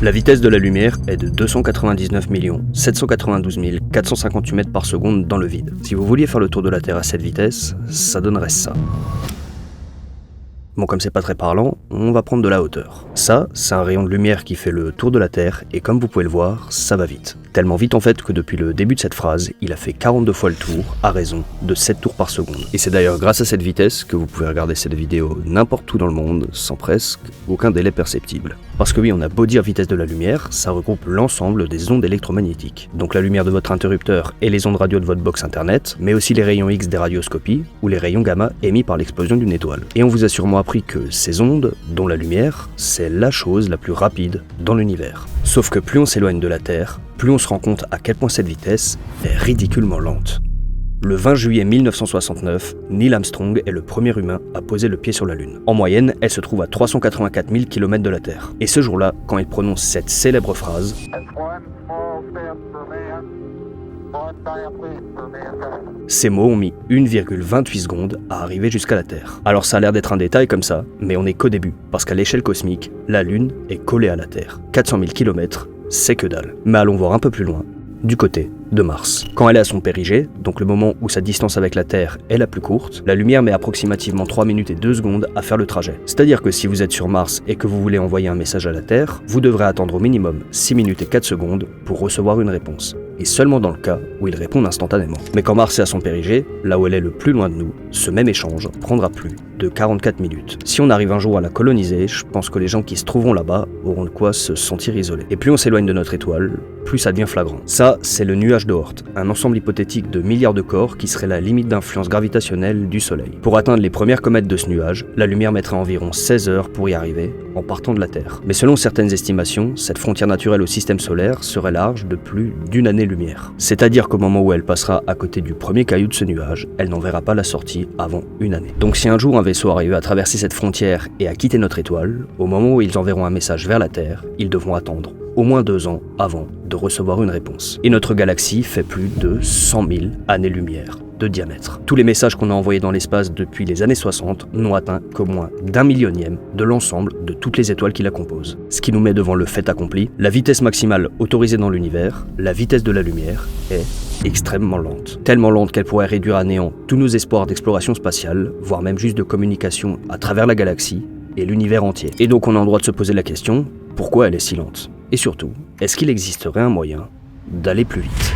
La vitesse de la lumière est de 299 792 458 mètres par seconde dans le vide. Si vous vouliez faire le tour de la Terre à cette vitesse, ça donnerait ça. Bon, comme c'est pas très parlant, on va prendre de la hauteur. Ça, c'est un rayon de lumière qui fait le tour de la Terre, et comme vous pouvez le voir, ça va vite. Tellement vite en fait que depuis le début de cette phrase, il a fait 42 fois le tour, à raison de 7 tours par seconde. Et c'est d'ailleurs grâce à cette vitesse que vous pouvez regarder cette vidéo n'importe où dans le monde, sans presque aucun délai perceptible. Parce que oui, on a beau dire vitesse de la lumière, ça regroupe l'ensemble des ondes électromagnétiques. Donc la lumière de votre interrupteur et les ondes radio de votre box internet, mais aussi les rayons X des radioscopies, ou les rayons gamma émis par l'explosion d'une étoile. Et on vous a sûrement appris que ces ondes, dont la lumière, c'est la chose la plus rapide dans l'univers. Sauf que plus on s'éloigne de la Terre, plus on se rend compte à quel point cette vitesse est ridiculement lente. Le 20 juillet 1969, Neil Armstrong est le premier humain à poser le pied sur la Lune. En moyenne, elle se trouve à 384 000 km de la Terre. Et ce jour-là, quand il prononce cette célèbre phrase, ces mots ont mis 1,28 secondes à arriver jusqu'à la Terre. Alors ça a l'air d'être un détail comme ça, mais on n'est qu'au début, parce qu'à l'échelle cosmique, la Lune est collée à la Terre. 400 000 km, c'est que dalle. Mais allons voir un peu plus loin, du côté de Mars. Quand elle est à son périgée, donc le moment où sa distance avec la Terre est la plus courte, la lumière met approximativement 3 minutes et 2 secondes à faire le trajet. C'est-à-dire que si vous êtes sur Mars et que vous voulez envoyer un message à la Terre, vous devrez attendre au minimum 6 minutes et 4 secondes pour recevoir une réponse. Et seulement dans le cas où ils répondent instantanément. Mais quand Mars est à son périgée, là où elle est le plus loin de nous, ce même échange prendra plus de 44 minutes. Si on arrive un jour à la coloniser, je pense que les gens qui se trouveront là-bas auront de quoi se sentir isolés. Et plus on s'éloigne de notre étoile, plus ça devient flagrant. Ça, c'est le nuage de Oort, un ensemble hypothétique de milliards de corps qui serait la limite d'influence gravitationnelle du Soleil. Pour atteindre les premières comètes de ce nuage, la lumière mettrait environ 16 heures pour y arriver, en partant de la Terre. Mais selon certaines estimations, cette frontière naturelle au système solaire serait large de plus d'une année-lumière. C'est-à-dire qu'au moment où elle passera à côté du premier caillou de ce nuage, elle n'en verra pas la sortie avant une année. Donc si un jour un vaisseau arrive à traverser cette frontière et à quitter notre étoile, au moment où ils enverront un message vers la Terre, ils devront attendre au moins 2 ans avant de recevoir une réponse. Et notre galaxie fait plus de 100 000 années-lumière de diamètre. Tous les messages qu'on a envoyés dans l'espace depuis les années 60 n'ont atteint qu'au moins d'1 millionième de l'ensemble de toutes les étoiles qui la composent. Ce qui nous met devant le fait accompli, la vitesse maximale autorisée dans l'univers, la vitesse de la lumière, est extrêmement lente. Tellement lente qu'elle pourrait réduire à néant tous nos espoirs d'exploration spatiale, voire même juste de communication à travers la galaxie et l'univers entier. Et donc on a le droit de se poser la question, pourquoi elle est si lente ? Et surtout, est-ce qu'il existerait un moyen d'aller plus vite ?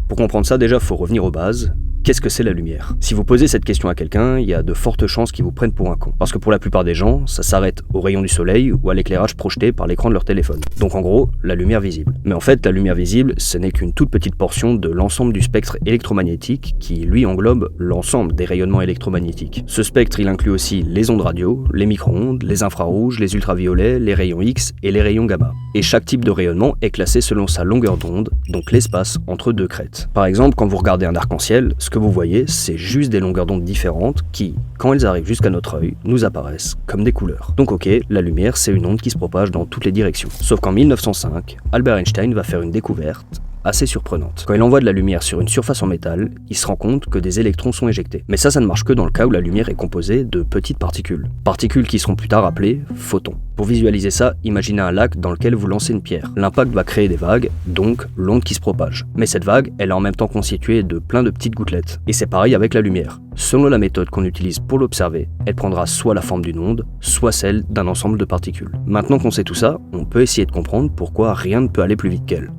Pour comprendre ça, déjà, il faut revenir aux bases. Qu'est-ce que c'est la lumière ? Si vous posez cette question à quelqu'un, il y a de fortes chances qu'il vous prenne pour un con. Parce que pour la plupart des gens, ça s'arrête aux rayons du soleil ou à l'éclairage projeté par l'écran de leur téléphone. Donc en gros, la lumière visible. Mais en fait, la lumière visible, ce n'est qu'une toute petite portion de l'ensemble du spectre électromagnétique qui, lui, englobe l'ensemble des rayonnements électromagnétiques. Ce spectre, il inclut aussi les ondes radio, les micro-ondes, les infrarouges, les ultraviolets, les rayons X et les rayons gamma. Et chaque type de rayonnement est classé selon sa longueur d'onde, donc l'espace entre deux crêtes. Par exemple, quand vous regardez un arc-en-ciel, ce que vous voyez, c'est juste des longueurs d'onde différentes qui, quand elles arrivent jusqu'à notre œil, nous apparaissent comme des couleurs. Donc ok, la lumière, c'est une onde qui se propage dans toutes les directions. Sauf qu'en 1905, Albert Einstein va faire une découverte assez surprenante. Quand il envoie de la lumière sur une surface en métal, il se rend compte que des électrons sont éjectés. Mais ça ne marche que dans le cas où la lumière est composée de petites particules. Particules qui seront plus tard appelées photons. Pour visualiser ça, imaginez un lac dans lequel vous lancez une pierre. L'impact va créer des vagues, donc l'onde qui se propage. Mais cette vague, elle est en même temps constituée de plein de petites gouttelettes. Et c'est pareil avec la lumière. Selon la méthode qu'on utilise pour l'observer, elle prendra soit la forme d'une onde, soit celle d'un ensemble de particules. Maintenant qu'on sait tout ça, on peut essayer de comprendre pourquoi rien ne peut aller plus vite qu'elle.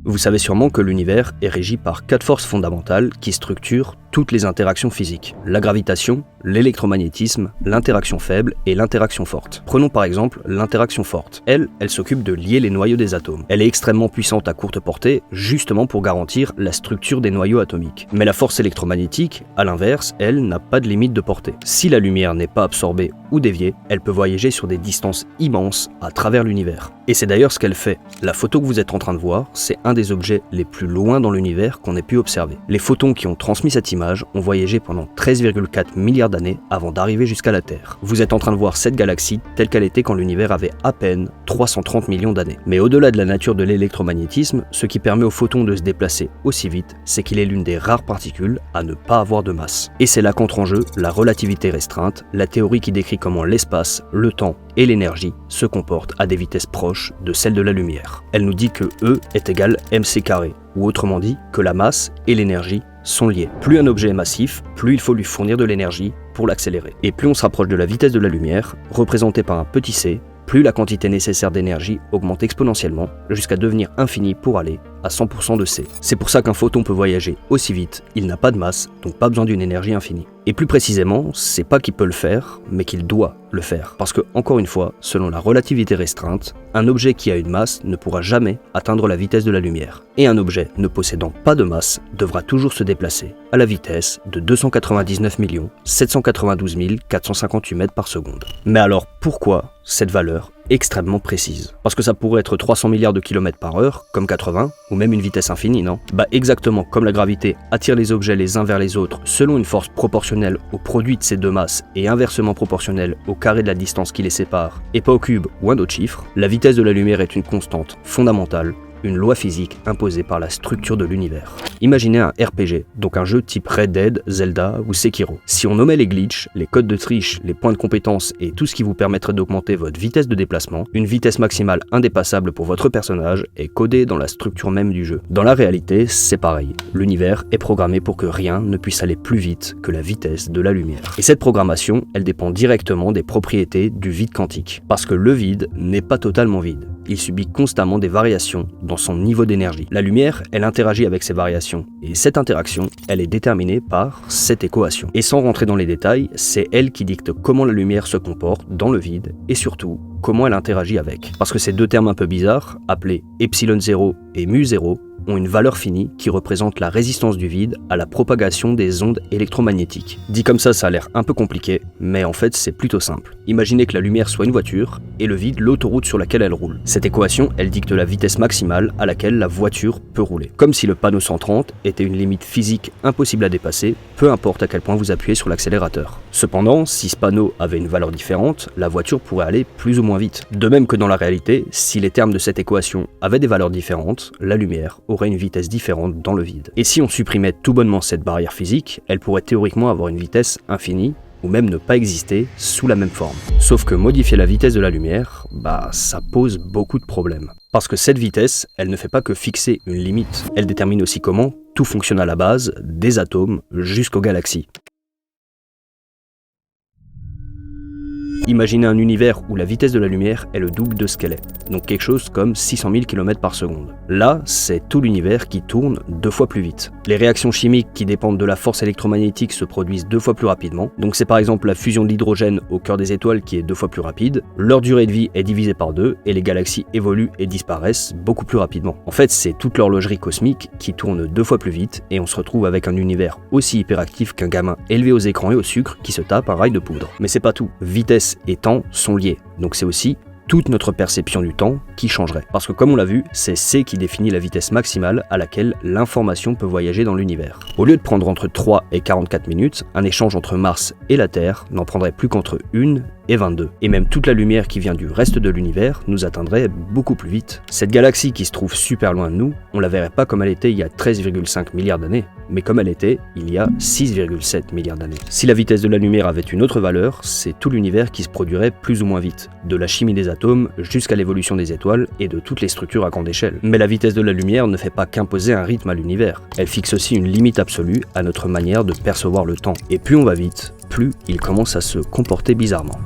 Vous savez sûrement que l'univers est régi par 4 forces fondamentales qui structurent toutes les interactions physiques. La gravitation, l'électromagnétisme, l'interaction faible et l'interaction forte. Prenons par exemple l'interaction forte. Elle s'occupe de lier les noyaux des atomes. Elle est extrêmement puissante à courte portée, justement pour garantir la structure des noyaux atomiques. Mais la force électromagnétique, à l'inverse, elle n'a pas de limite de portée. Si la lumière n'est pas absorbée ou déviée, elle peut voyager sur des distances immenses à travers l'univers. Et c'est d'ailleurs ce qu'elle fait. La photo que vous êtes en train de voir, c'est un des objets les plus loin dans l'univers qu'on ait pu observer. Les photons qui ont transmis cette image images ont voyagé pendant 13,4 milliards d'années avant d'arriver jusqu'à la Terre. Vous êtes en train de voir cette galaxie telle qu'elle était quand l'univers avait à peine 330 millions d'années. Mais au-delà de la nature de l'électromagnétisme, ce qui permet au photon de se déplacer aussi vite, c'est qu'il est l'une des rares particules à ne pas avoir de masse. Et c'est là qu'entre en jeu la relativité restreinte, la théorie qui décrit comment l'espace, le temps et l'énergie se comportent à des vitesses proches de celles de la lumière. Elle nous dit que E est égal mc², ou autrement dit que la masse et l'énergie sont liés. Plus un objet est massif, plus il faut lui fournir de l'énergie pour l'accélérer. Et plus on se rapproche de la vitesse de la lumière, représentée par un petit c, plus la quantité nécessaire d'énergie augmente exponentiellement jusqu'à devenir infinie pour aller à 100% de c. C'est pour ça qu'un photon peut voyager aussi vite, il n'a pas de masse, donc pas besoin d'une énergie infinie. Et plus précisément, c'est pas qu'il peut le faire, mais qu'il doit le faire. Parce que, encore une fois, selon la relativité restreinte, un objet qui a une masse ne pourra jamais atteindre la vitesse de la lumière. Et un objet ne possédant pas de masse devra toujours se déplacer à la vitesse de 299 792 458 mètres par seconde. Mais alors pourquoi cette valeur extrêmement précise? Parce que ça pourrait être 300 milliards de kilomètres par heure, comme 80, ou même une vitesse infinie, non? Bah exactement comme la gravité attire les objets les uns vers les autres selon une force proportionnelle au produit de ces deux masses et inversement proportionnelle au carré de la distance qui les sépare, et pas au cube ou un autre chiffre, la vitesse de la lumière est une constante fondamentale, une loi physique imposée par la structure de l'univers. Imaginez un RPG, donc un jeu type Red Dead, Zelda ou Sekiro. Si on nommait les glitches, les codes de triche, les points de compétence et tout ce qui vous permettrait d'augmenter votre vitesse de déplacement, une vitesse maximale indépassable pour votre personnage est codée dans la structure même du jeu. Dans la réalité, c'est pareil. L'univers est programmé pour que rien ne puisse aller plus vite que la vitesse de la lumière. Et cette programmation, elle dépend directement des propriétés du vide quantique. Parce que le vide n'est pas totalement vide. Il subit constamment des variations dans son niveau d'énergie. La lumière, elle interagit avec ces variations, et cette interaction, elle est déterminée par cette équation. Et sans rentrer dans les détails, c'est elle qui dicte comment la lumière se comporte dans le vide, et surtout, comment elle interagit avec. Parce que ces deux termes un peu bizarres, appelés ε0 et μ0, ont une valeur finie qui représente la résistance du vide à la propagation des ondes électromagnétiques. Dit comme ça a l'air un peu compliqué, mais en fait c'est plutôt simple. Imaginez que la lumière soit une voiture, et le vide l'autoroute sur laquelle elle roule. Cette équation, elle dicte la vitesse maximale à laquelle la voiture peut rouler. Comme si le panneau 130 était une limite physique impossible à dépasser, peu importe à quel point vous appuyez sur l'accélérateur. Cependant, si ce panneau avait une valeur différente, la voiture pourrait aller plus ou moins vite. De même que dans la réalité, si les termes de cette équation avaient des valeurs différentes, la lumière aurait une vitesse différente dans le vide. Et si on supprimait tout bonnement cette barrière physique, elle pourrait théoriquement avoir une vitesse infinie, ou même ne pas exister sous la même forme. Sauf que modifier la vitesse de la lumière, ça pose beaucoup de problèmes. Parce que cette vitesse, elle ne fait pas que fixer une limite, elle détermine aussi comment tout fonctionne à la base, des atomes jusqu'aux galaxies. Imaginez un univers où la vitesse de la lumière est le double de ce qu'elle est, donc quelque chose comme 600 000 km par seconde. Là, c'est tout l'univers qui tourne 2 fois plus vite. Les réactions chimiques qui dépendent de la force électromagnétique se produisent 2 fois plus rapidement, donc c'est par exemple la fusion de l'hydrogène au cœur des étoiles qui est 2 fois plus rapide, leur durée de vie est divisée par 2 et les galaxies évoluent et disparaissent beaucoup plus rapidement. En fait, c'est toute l'horlogerie cosmique qui tourne 2 fois plus vite et on se retrouve avec un univers aussi hyperactif qu'un gamin élevé aux écrans et au sucre qui se tape un rail de poudre. Mais c'est pas tout. Vitesse et temps sont liés, donc c'est aussi toute notre perception du temps qui changerait. Parce que comme on l'a vu, c'est c qui définit la vitesse maximale à laquelle l'information peut voyager dans l'univers. Au lieu de prendre entre 3 et 44 minutes, un échange entre Mars et la Terre n'en prendrait plus qu'entre 1 et 22. Et même toute la lumière qui vient du reste de l'univers nous atteindrait beaucoup plus vite. Cette galaxie qui se trouve super loin de nous, on la verrait pas comme elle était il y a 13,5 milliards d'années, mais comme elle était il y a 6,7 milliards d'années. Si la vitesse de la lumière avait une autre valeur, c'est tout l'univers qui se produirait plus ou moins vite, de la chimie des atomes jusqu'à l'évolution des étoiles et de toutes les structures à grande échelle. Mais la vitesse de la lumière ne fait pas qu'imposer un rythme à l'univers, elle fixe aussi une limite absolue à notre manière de percevoir le temps. Et plus on va vite, plus il commence à se comporter bizarrement.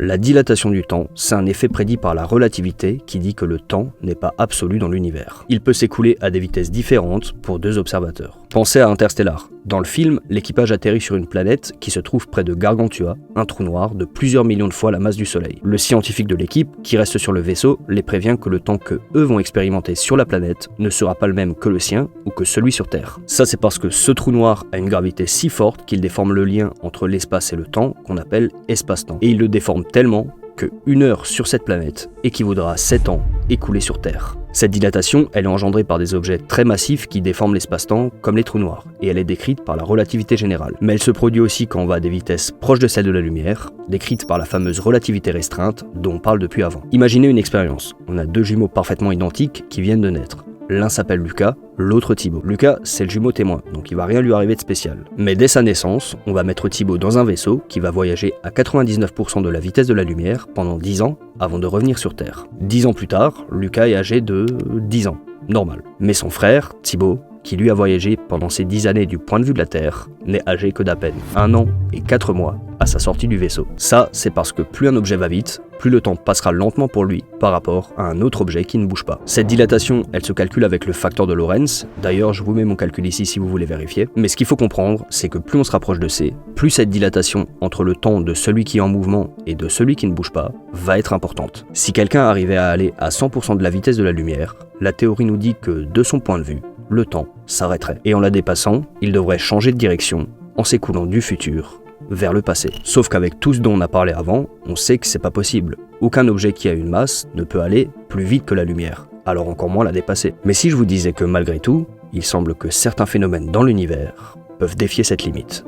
La dilatation du temps, c'est un effet prédit par la relativité qui dit que le temps n'est pas absolu dans l'univers. Il peut s'écouler à des vitesses différentes pour 2 observateurs. Pensez à Interstellar. Dans le film, l'équipage atterrit sur une planète qui se trouve près de Gargantua, un trou noir de plusieurs millions de fois la masse du Soleil. Le scientifique de l'équipe, qui reste sur le vaisseau, les prévient que le temps que eux vont expérimenter sur la planète ne sera pas le même que le sien ou que celui sur Terre. Ça, c'est parce que ce trou noir a une gravité si forte qu'il déforme le lien entre l'espace et le temps qu'on appelle espace-temps. Et il le déforme tellement que 1 heure sur cette planète équivaudra à 7 ans écoulés sur Terre. Cette dilatation, elle est engendrée par des objets très massifs qui déforment l'espace-temps, comme les trous noirs, et elle est décrite par la relativité générale. Mais elle se produit aussi quand on va à des vitesses proches de celles de la lumière, décrites par la fameuse relativité restreinte dont on parle depuis avant. Imaginez une expérience, on a 2 jumeaux parfaitement identiques qui viennent de naître. L'un s'appelle Lucas, l'autre Thibaut. Lucas, c'est le jumeau témoin, donc il va rien lui arriver de spécial. Mais dès sa naissance, on va mettre Thibaut dans un vaisseau qui va voyager à 99% de la vitesse de la lumière pendant 10 ans avant de revenir sur Terre. 10 ans plus tard, Lucas est âgé de 10 ans, normal. Mais son frère, Thibaut, qui lui a voyagé pendant ces 10 années du point de vue de la Terre, n'est âgé que d'à peine 1 an et 4 mois à sa sortie du vaisseau. Ça, c'est parce que plus un objet va vite, plus le temps passera lentement pour lui par rapport à un autre objet qui ne bouge pas. Cette dilatation, elle se calcule avec le facteur de Lorentz. D'ailleurs, je vous mets mon calcul ici si vous voulez vérifier. Mais ce qu'il faut comprendre, c'est que plus on se rapproche de C, plus cette dilatation entre le temps de celui qui est en mouvement et de celui qui ne bouge pas va être importante. Si quelqu'un arrivait à aller à 100% de la vitesse de la lumière, la théorie nous dit que, de son point de vue, le temps s'arrêterait. Et en la dépassant, il devrait changer de direction en s'écoulant du futur vers le passé. Sauf qu'avec tout ce dont on a parlé avant, on sait que c'est pas possible. Aucun objet qui a une masse ne peut aller plus vite que la lumière, alors encore moins la dépasser. Mais si je vous disais que malgré tout, il semble que certains phénomènes dans l'univers peuvent défier cette limite.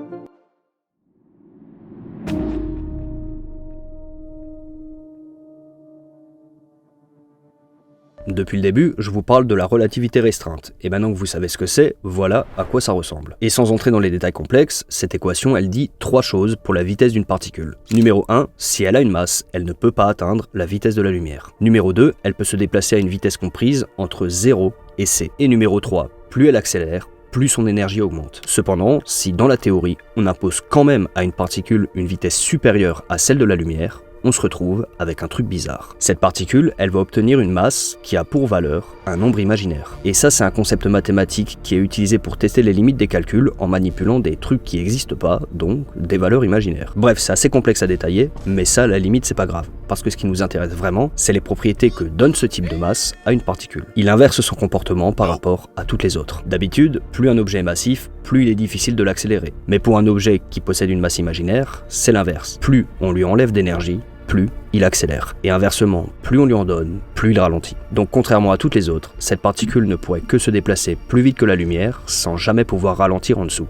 Depuis le début, je vous parle de la relativité restreinte, et maintenant que vous savez ce que c'est, voilà à quoi ça ressemble. Et sans entrer dans les détails complexes, cette équation elle dit 3 choses pour la vitesse d'une particule. Numéro 1, si elle a une masse, elle ne peut pas atteindre la vitesse de la lumière. Numéro 2, elle peut se déplacer à une vitesse comprise entre 0 et c. Et numéro 3, plus elle accélère, plus son énergie augmente. Cependant, si dans la théorie, on impose quand même à une particule une vitesse supérieure à celle de la lumière, on se retrouve avec un truc bizarre. Cette particule, elle va obtenir une masse qui a pour valeur un nombre imaginaire. Et ça, c'est un concept mathématique qui est utilisé pour tester les limites des calculs en manipulant des trucs qui n'existent pas, donc des valeurs imaginaires. Bref, c'est assez complexe à détailler, mais ça, à la limite, c'est pas grave. Parce que ce qui nous intéresse vraiment, c'est les propriétés que donne ce type de masse à une particule. Il inverse son comportement par rapport à toutes les autres. D'habitude, plus un objet est massif, plus il est difficile de l'accélérer. Mais pour un objet qui possède une masse imaginaire, c'est l'inverse. Plus on lui enlève d'énergie, plus il accélère. Et inversement, plus on lui en donne, plus il ralentit. Donc contrairement à toutes les autres, cette particule ne pourrait que se déplacer plus vite que la lumière sans jamais pouvoir ralentir en dessous.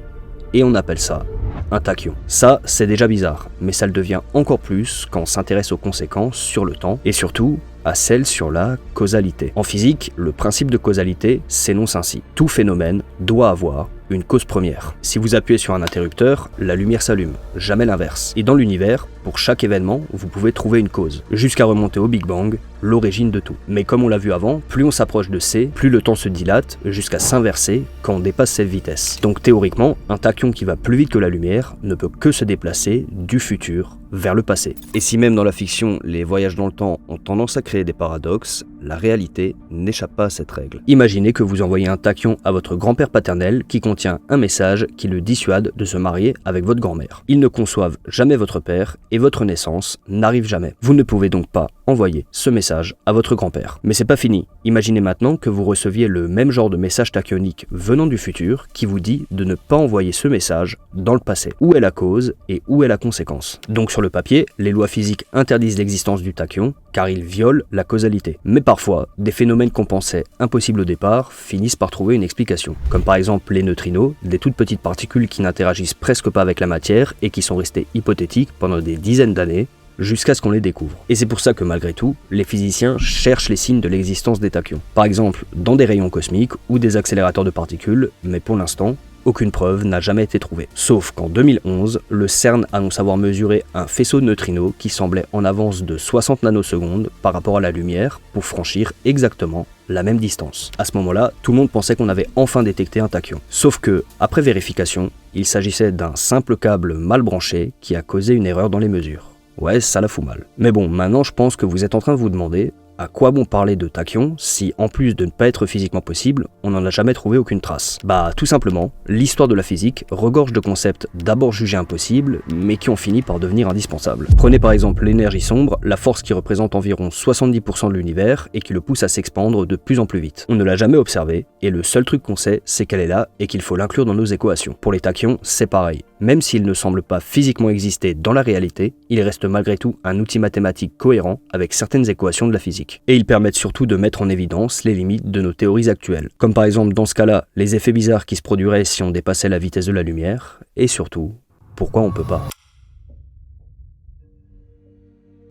Et on appelle ça un tachyon. Ça, c'est déjà bizarre, mais ça le devient encore plus quand on s'intéresse aux conséquences sur le temps et surtout à celles sur la causalité. En physique, le principe de causalité s'énonce ainsi. Tout phénomène doit avoir une cause première. Si vous appuyez sur un interrupteur, la lumière s'allume, jamais l'inverse. Et dans l'univers, pour chaque événement, vous pouvez trouver une cause, jusqu'à remonter au Big Bang, l'origine de tout. Mais comme on l'a vu avant, plus on s'approche de C, plus le temps se dilate, jusqu'à s'inverser quand on dépasse cette vitesse. Donc théoriquement, un tachyon qui va plus vite que la lumière ne peut que se déplacer du futur vers le passé. Et si même dans la fiction, les voyages dans le temps ont tendance à créer des paradoxes, la réalité n'échappe pas à cette règle. Imaginez que vous envoyez un tachyon à votre grand-père paternel qui contient un message qui le dissuade de se marier avec votre grand-mère. Ils ne conçoivent jamais votre père et votre naissance n'arrive jamais. Vous ne pouvez donc pas envoyer ce message à votre grand-père. Mais c'est pas fini. Imaginez maintenant que vous receviez le même genre de message tachyonique venant du futur qui vous dit de ne pas envoyer ce message dans le passé. Où est la cause et où est la conséquence? Donc sur le papier, les lois physiques interdisent l'existence du tachyon car il viole la causalité. Mais parfois, des phénomènes qu'on pensait impossibles au départ finissent par trouver une explication. Comme par exemple les neutrinos, des toutes petites particules qui n'interagissent presque pas avec la matière et qui sont restées hypothétiques pendant des dizaines d'années, jusqu'à ce qu'on les découvre. Et c'est pour ça que malgré tout, les physiciens cherchent les signes de l'existence des tachyons. Par exemple, dans des rayons cosmiques ou des accélérateurs de particules, mais pour l'instant, aucune preuve n'a jamais été trouvée. Sauf qu'en 2011, le CERN annonce avoir mesuré un faisceau de neutrinos qui semblait en avance de 60 nanosecondes par rapport à la lumière pour franchir exactement la même distance. À ce moment-là, tout le monde pensait qu'on avait enfin détecté un tachyon. Sauf que, après vérification, il s'agissait d'un simple câble mal branché qui a causé une erreur dans les mesures. Ouais, ça la fout mal. Mais bon, maintenant je pense que vous êtes en train de vous demander à quoi bon parler de tachyon si, en plus de ne pas être physiquement possible, on n'en a jamais trouvé aucune trace? Bah tout simplement, l'histoire de la physique regorge de concepts d'abord jugés impossibles, mais qui ont fini par devenir indispensables. Prenez par exemple l'énergie sombre, la force qui représente environ 70% de l'univers et qui le pousse à s'expandre de plus en plus vite. On ne l'a jamais observée, et le seul truc qu'on sait, c'est qu'elle est là et qu'il faut l'inclure dans nos équations. Pour les tachyons, c'est pareil. Même s'il ne semble pas physiquement exister dans la réalité, il reste malgré tout un outil mathématique cohérent avec certaines équations de la physique. Et ils permettent surtout de mettre en évidence les limites de nos théories actuelles. Comme par exemple dans ce cas-là, les effets bizarres qui se produiraient si on dépassait la vitesse de la lumière, et surtout, pourquoi on peut pas.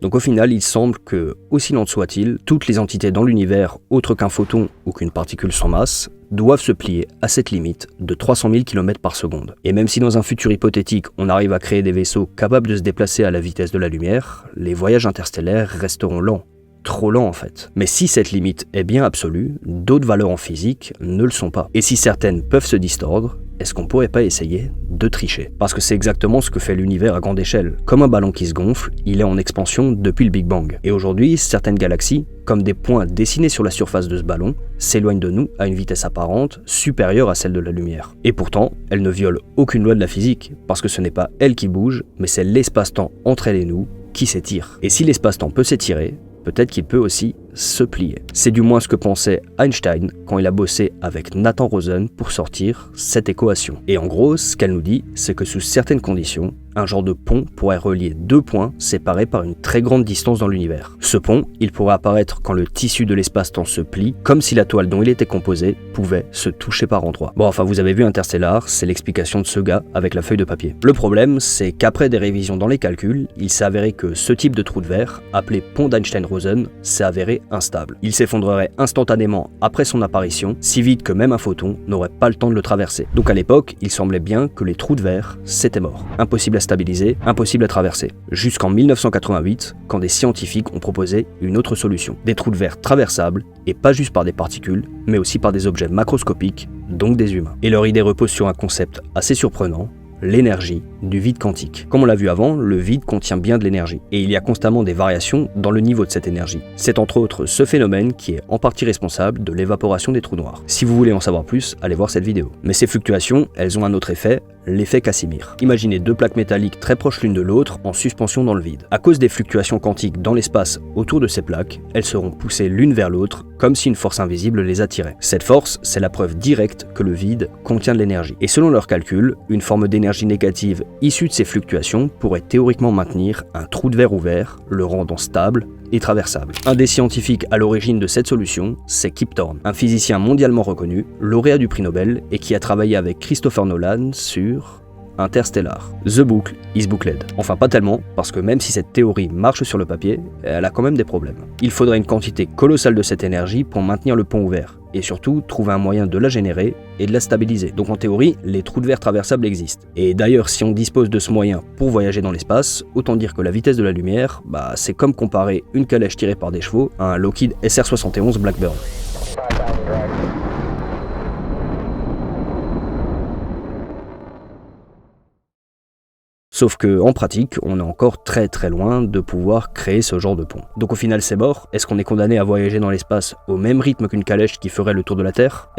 Donc au final, il semble que, aussi lente soit-il, toutes les entités dans l'univers, autres qu'un photon ou qu'une particule sans masse, doivent se plier à cette limite de 300 000 km par seconde. Et même si dans un futur hypothétique, on arrive à créer des vaisseaux capables de se déplacer à la vitesse de la lumière, les voyages interstellaires resteront lents. Trop lent en fait. Mais si cette limite est bien absolue, d'autres valeurs en physique ne le sont pas. Et si certaines peuvent se distordre, est-ce qu'on pourrait pas essayer de tricher? Parce que c'est exactement ce que fait l'univers à grande échelle. Comme un ballon qui se gonfle, il est en expansion depuis le Big Bang. Et aujourd'hui, certaines galaxies, comme des points dessinés sur la surface de ce ballon, s'éloignent de nous à une vitesse apparente supérieure à celle de la lumière. Et pourtant, elles ne violent aucune loi de la physique, parce que ce n'est pas elles qui bougent, mais c'est l'espace-temps entre elles et nous qui s'étire. Et si l'espace-temps peut s'étirer, peut-être qu'il peut aussi se plier. C'est du moins ce que pensait Einstein quand il a bossé avec Nathan Rosen pour sortir cette équation. Et en gros, ce qu'elle nous dit, c'est que sous certaines conditions, un genre de pont pourrait relier deux points séparés par une très grande distance dans l'univers. Ce pont, il pourrait apparaître quand le tissu de l'espace-temps se plie, comme si la toile dont il était composé pouvait se toucher par endroits. Bon, enfin, vous avez vu Interstellar, c'est l'explication de ce gars avec la feuille de papier. Le problème, c'est qu'après des révisions dans les calculs, il s'est avéré que ce type de trou de verre, appelé pont d'Einstein-Rosen, s'est avéré instable. Il s'effondrerait instantanément après son apparition, si vite que même un photon n'aurait pas le temps de le traverser. Donc à l'époque, il semblait bien que les trous de verre, c'était mort. Impossible à stabiliser, impossible à traverser. Jusqu'en 1988, quand des scientifiques ont proposé une autre solution. Des trous de verre traversables, et pas juste par des particules, mais aussi par des objets macroscopiques, donc des humains. Et leur idée repose sur un concept assez surprenant, l'énergie du vide quantique. Comme on l'a vu avant, le vide contient bien de l'énergie, et il y a constamment des variations dans le niveau de cette énergie. C'est entre autres ce phénomène qui est en partie responsable de l'évaporation des trous noirs. Si vous voulez en savoir plus, allez voir cette vidéo. Mais ces fluctuations, elles ont un autre effet, l'effet Casimir. Imaginez deux plaques métalliques très proches l'une de l'autre en suspension dans le vide. À cause des fluctuations quantiques dans l'espace autour de ces plaques, elles seront poussées l'une vers l'autre comme si une force invisible les attirait. Cette force, c'est la preuve directe que le vide contient de l'énergie. Et selon leurs calculs, une forme d'énergie négative issue de ces fluctuations pourrait théoriquement maintenir un trou de verre ouvert, le rendant stable et traversable. Un des scientifiques à l'origine de cette solution, c'est Kip Thorne, un physicien mondialement reconnu, lauréat du prix Nobel et qui a travaillé avec Christopher Nolan sur Interstellar. The Book is Booklet. Enfin pas tellement, parce que même si cette théorie marche sur le papier, elle a quand même des problèmes. Il faudrait une quantité colossale de cette énergie pour maintenir le pont ouvert, et surtout trouver un moyen de la générer et de la stabiliser. Donc en théorie, les trous de verre traversables existent. Et d'ailleurs, si on dispose de ce moyen pour voyager dans l'espace, autant dire que la vitesse de la lumière, c'est comme comparer une calèche tirée par des chevaux à un Lockheed SR-71 Blackbird. Sauf que, en pratique, on est encore très loin de pouvoir créer ce genre de pont. Donc au final c'est mort. Est-ce qu'on est condamné à voyager dans l'espace au même rythme qu'une calèche qui ferait le tour de la Terre?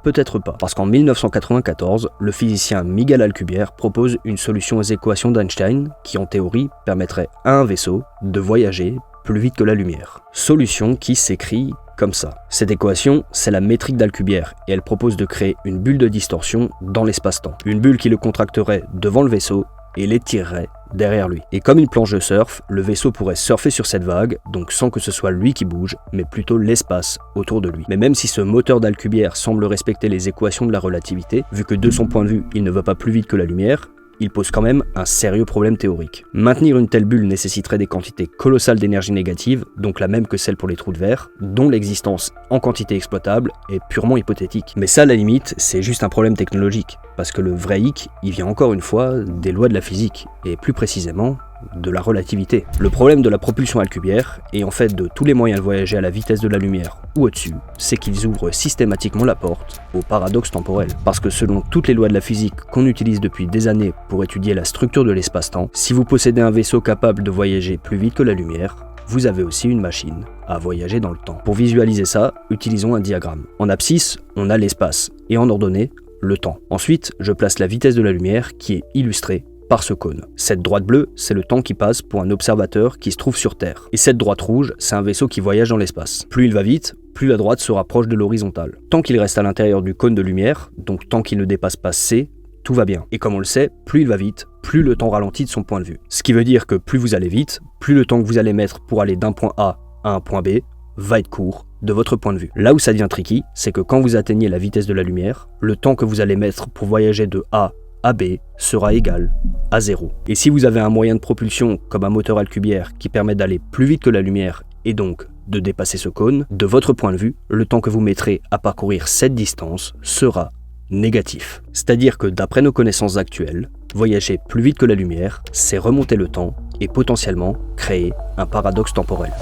Peut-être pas. Parce qu'en 1994, le physicien Miguel Alcubierre propose une solution aux équations d'Einstein qui en théorie permettrait à un vaisseau de voyager plus vite que la lumière. Solution qui s'écrit comme ça. Cette équation, c'est la métrique d'Alcubierre et elle propose de créer une bulle de distorsion dans l'espace-temps. Une bulle qui le contracterait devant le vaisseau et l'étirerait derrière lui. Et comme une planche de surf, le vaisseau pourrait surfer sur cette vague, donc sans que ce soit lui qui bouge, mais plutôt l'espace autour de lui. Mais même si ce moteur d'Alcubierre semble respecter les équations de la relativité, vu que de son point de vue, il ne va pas plus vite que la lumière, il pose quand même un sérieux problème théorique. Maintenir une telle bulle nécessiterait des quantités colossales d'énergie négative, donc la même que celle pour les trous de verre, dont l'existence en quantité exploitable est purement hypothétique. Mais ça, à la limite, c'est juste un problème technologique, parce que le vrai hic, il vient encore une fois des lois de la physique, et plus précisément, de la relativité. Le problème de la propulsion Alcubierre, et en fait de tous les moyens de voyager à la vitesse de la lumière ou au-dessus, c'est qu'ils ouvrent systématiquement la porte au paradoxe temporel. Parce que selon toutes les lois de la physique qu'on utilise depuis des années pour étudier la structure de l'espace-temps, si vous possédez un vaisseau capable de voyager plus vite que la lumière, vous avez aussi une machine à voyager dans le temps. Pour visualiser ça, utilisons un diagramme. En abscisse, on a l'espace, et en ordonnée, le temps. Ensuite, je place la vitesse de la lumière qui est illustrée par ce cône. Cette droite bleue, c'est le temps qui passe pour un observateur qui se trouve sur Terre. Et cette droite rouge, c'est un vaisseau qui voyage dans l'espace. Plus il va vite, plus la droite se rapproche de l'horizontale. Tant qu'il reste à l'intérieur du cône de lumière, donc tant qu'il ne dépasse pas C, tout va bien. Et comme on le sait, plus il va vite, plus le temps ralentit de son point de vue. Ce qui veut dire que plus vous allez vite, plus le temps que vous allez mettre pour aller d'un point A à un point B va être court de votre point de vue. Là où ça devient tricky, c'est que quand vous atteignez la vitesse de la lumière, le temps que vous allez mettre pour voyager de A à B sera égal à 0. Et si vous avez un moyen de propulsion comme un moteur Alcubierre qui permet d'aller plus vite que la lumière et donc de dépasser ce cône, de votre point de vue, le temps que vous mettrez à parcourir cette distance sera négatif. C'est-à-dire que d'après nos connaissances actuelles, voyager plus vite que la lumière, c'est remonter le temps et potentiellement créer un paradoxe temporel.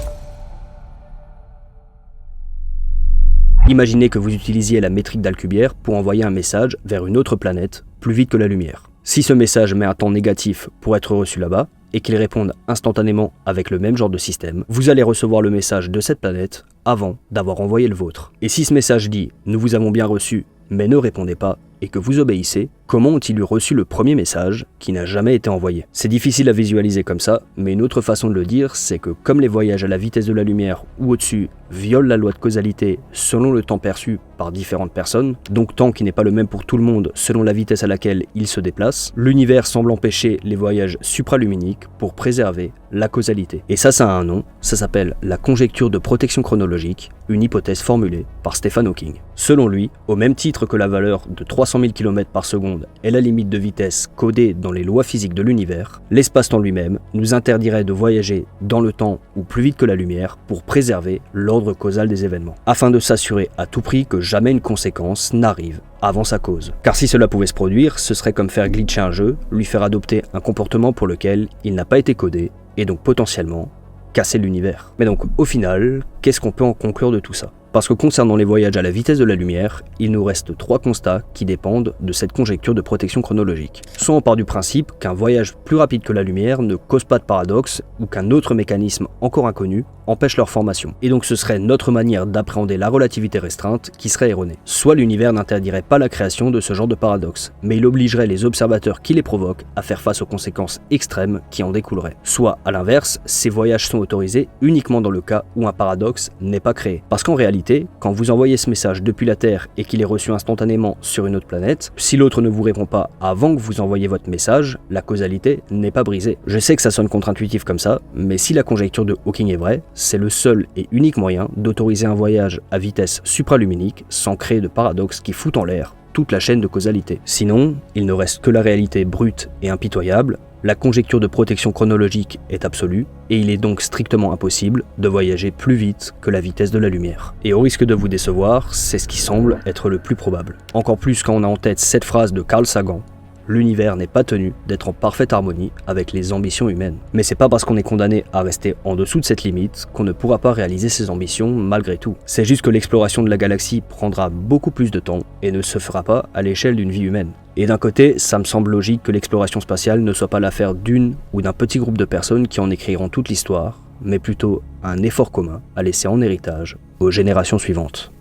Imaginez que vous utilisiez la métrique d'Alcubierre pour envoyer un message vers une autre planète plus vite que la lumière. Si ce message met un temps négatif pour être reçu là-bas, et qu'il réponde instantanément avec le même genre de système, vous allez recevoir le message de cette planète avant d'avoir envoyé le vôtre. Et si ce message dit « Nous vous avons bien reçu, mais ne répondez pas » et que vous obéissez, comment ont-ils eu reçu le premier message qui n'a jamais été envoyé? C'est difficile à visualiser comme ça, mais une autre façon de le dire, c'est que comme les voyages à la vitesse de la lumière ou au-dessus violent la loi de causalité selon le temps perçu par différentes personnes, donc temps qui n'est pas le même pour tout le monde selon la vitesse à laquelle ils se déplacent, l'univers semble empêcher les voyages supraluminiques pour préserver la causalité. Et ça a un nom, ça s'appelle la conjecture de protection chronologique, une hypothèse formulée par Stephen Hawking. Selon lui, au même titre que la valeur de 300 000 km par seconde est la limite de vitesse codée dans les lois physiques de l'univers, l'espace-temps lui-même nous interdirait de voyager dans le temps ou plus vite que la lumière pour préserver l'ordre causal des événements, afin de s'assurer à tout prix que jamais une conséquence n'arrive avant sa cause. Car si cela pouvait se produire, ce serait comme faire glitcher un jeu, lui faire adopter un comportement pour lequel il n'a pas été codé, et donc potentiellement casser l'univers. Mais donc au final, qu'est-ce qu'on peut en conclure de tout ça? Parce que concernant les voyages à la vitesse de la lumière, il nous reste 3 constats qui dépendent de cette conjecture de protection chronologique. Soit on part du principe qu'un voyage plus rapide que la lumière ne cause pas de paradoxe, ou qu'un autre mécanisme encore inconnu empêche leur formation. Et donc ce serait notre manière d'appréhender la relativité restreinte qui serait erronée. Soit l'univers n'interdirait pas la création de ce genre de paradoxe, mais il obligerait les observateurs qui les provoquent à faire face aux conséquences extrêmes qui en découleraient. Soit, à l'inverse, ces voyages sont autorisés uniquement dans le cas où un paradoxe n'est pas créé. Parce qu'en réalité, quand vous envoyez ce message depuis la Terre et qu'il est reçu instantanément sur une autre planète, si l'autre ne vous répond pas avant que vous envoyiez votre message, la causalité n'est pas brisée. Je sais que ça sonne contre-intuitif comme ça, mais si la conjecture de Hawking est vraie, c'est le seul et unique moyen d'autoriser un voyage à vitesse supraluminique sans créer de paradoxe qui fout en l'air toute la chaîne de causalité. Sinon, il ne reste que la réalité brute et impitoyable. La conjecture de protection chronologique est absolue, et il est donc strictement impossible de voyager plus vite que la vitesse de la lumière. Et au risque de vous décevoir, c'est ce qui semble être le plus probable. Encore plus quand on a en tête cette phrase de Carl Sagan: l'univers n'est pas tenu d'être en parfaite harmonie avec les ambitions humaines. Mais c'est pas parce qu'on est condamné à rester en dessous de cette limite qu'on ne pourra pas réaliser ses ambitions malgré tout. C'est juste que l'exploration de la galaxie prendra beaucoup plus de temps et ne se fera pas à l'échelle d'une vie humaine. Et d'un côté, ça me semble logique que l'exploration spatiale ne soit pas l'affaire d'une ou d'un petit groupe de personnes qui en écriront toute l'histoire, mais plutôt un effort commun à laisser en héritage aux générations suivantes.